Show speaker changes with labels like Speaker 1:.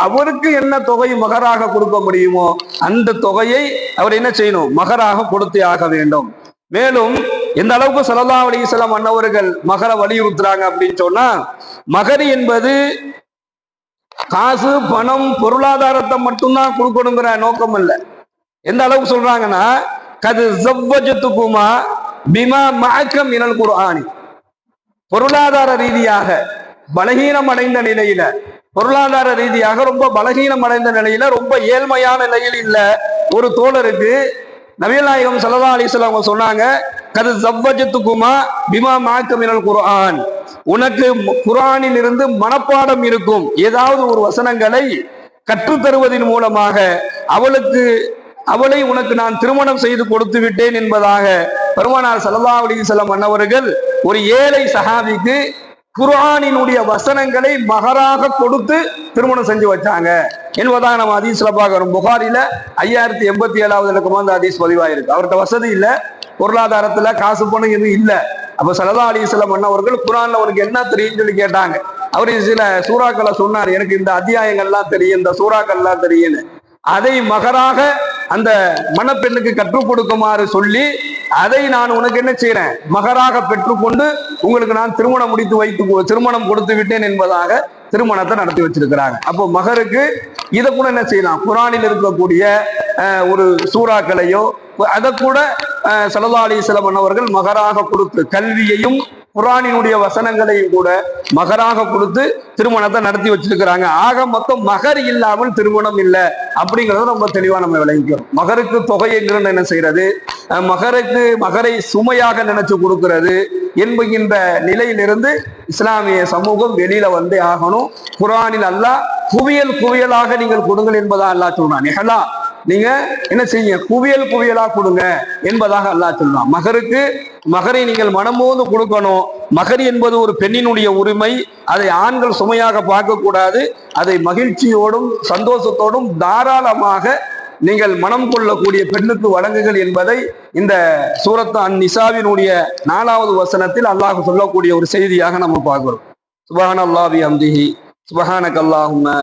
Speaker 1: அவருக்கு என்ன தொகை மகராக கொடுக்க முடியுமோ அந்த தொகையை அவர் என்ன செய்யணும், மகராக கொடுத்தே ஆக வேண்டும். மேலும் எந்த அளவுக்கு ஸல்லல்லாஹு அலைஹி வஸல்லம் அன்னவர்கள் மகர வலியுறுத்துறாங்க அப்படின்னு சொன்னா, மகர் என்பது காசு பணம் பொருளாதாரத்தை மட்டும்தான் கொடுக்கணுங்கிற நோக்கம் இல்லை. எந்த அளவுக்கு சொல்றாங்கன்னா, கது ஸவ்வஜதுகுமா பிமா மஅக மினல் குர்ஆனி, பொருளாதார ரீதியாக பலகீனம் அடைந்த நிலையில, பொருளாதார ரீதியாக ரொம்ப பலகீனம் அடைந்த நிலையில, ரொம்ப ஏழ்மையான நிலையில் இல்ல ஒரு தோழருக்கு நபிகள் நாயகம் ஸல்லல்லாஹு அலைஹி வஸல்லம் அவங்க சொன்னாங்க, கது ஸவ்வஜதுகுமா பிமா மஅக மினல் குர்ஆன், உனக்கு குர்ஆனில் இருந்து மனப்பாடம் இருக்கும் ஏதாவது ஒரு வசனங்களை கற்றுத்தருவதன் மூலமாக அவளை உனக்கு நான் திருமணம் செய்து கொடுத்து விட்டேன் என்பதாக பெருமானார் ஸல்லல்லாஹு அலைஹி வஸல்லம் அன்னவர்கள் ஒரு ஏழை சஹாபிக்கு குர்ஆனினுடைய வசனங்களை மகராக கொடுத்து திருமணம் செஞ்சு வச்சாங்க என்பதாக நம்ம ஹதீஸ்ல பார்க்கிறோம். புகாரில 5087வது இலக்கமா அந்த ஹதீஸ் பதிவாயிருக்கு. அவர்கிட்ட வசதி இல்லை, பொருளாதாரத்துல காசு பணம் எதுவும் இல்லை. அப்ப ஸல்லல்லாஹு அலைஹி வஸல்லம் அன்னவர்கள் குர்ஆன்ல உனக்கு என்ன தெரியும்னு சொல்லி கேட்டாங்க. அவர் சில சூறாக்களை சொன்னார், எனக்கு இந்த அத்தியாயங்கள்லாம் தெரியும், இந்த சூறாக்கள்லாம் தெரியும்னு. அதை மகராக அந்த மணப்பெண்ணுக்கு கற்றுக் கொடுக்குமாறு சொல்லி, அதை நான் உனக்கு என்ன செய்யறேன், மகராக பெற்றுக்கொண்டு உங்களுக்கு நான் திருமணம் கொடுத்து விட்டேன் என்பதாக திருமணத்தை நடத்தி வச்சிருக்கிறாங்க. அப்போ மகருக்கு இதை கூட என்ன செய்யலாம், குர்ஆனில் இருக்கக்கூடிய ஒரு சூறாக்களையோ அதை கூட ஸல்லல்லாஹு அலைஹி வஸல்லம் அவர்கள் மகராக கொடுத்து, கல்வியையும் குர்ஆனினுடைய வசனங்களையும் கூட மகராக கொடுத்து திருமணத்தை நடத்தி வச்சிருக்கிறாங்க. ஆக மொத்தம் மகர் இல்லாமல் திருமணம் இல்லை அப்படிங்கிறத ரொம்ப தெளிவா நம்ம விளங்கிக்கிறோம். மகருக்கு தொகை என்கிறது என்ன செய்யறது, மகரை சுமையாக நினைச்சு கொடுக்கிறது என்கின்ற நிலையிலிருந்து இஸ்லாமிய சமூகம் வெளியில வந்தே ஆகணும். குர்ஆனில் அல்லாஹ் குவியலாக நீங்கள் கொடுங்கள் என்பதாக அல்லாஹ் சொல்றான். நிகழா நீங்க என்ன செய்ய, குவியலா கொடுங்க என்பதாக அல்லாஹ் சொல்றான். மகரை நீங்கள் மனமோந்து கொடுக்கணும். மகர் என்பது ஒரு பெண்ணினுடைய உரிமை, அதை ஆண்கள் சுமையாக பார்க்க கூடாது. அதை மகிழ்ச்சியோடும் சந்தோஷத்தோடும் தாராளமாக நீங்கள் மனம் கொள்ளக்கூடிய பெண்ணுக்கு வழங்குகள் என்பதை இந்த சூரத்து அன்-நிசாவினுடைய 4வது வசனத்தில் அல்லாஹ் சொல்லக்கூடிய ஒரு செய்தியாக நம்ம பார்க்கிறோம். சுப்ஹானல்லாஹி வபிஹம்திஹி சுப்ஹானக்கல்லாஹும்ம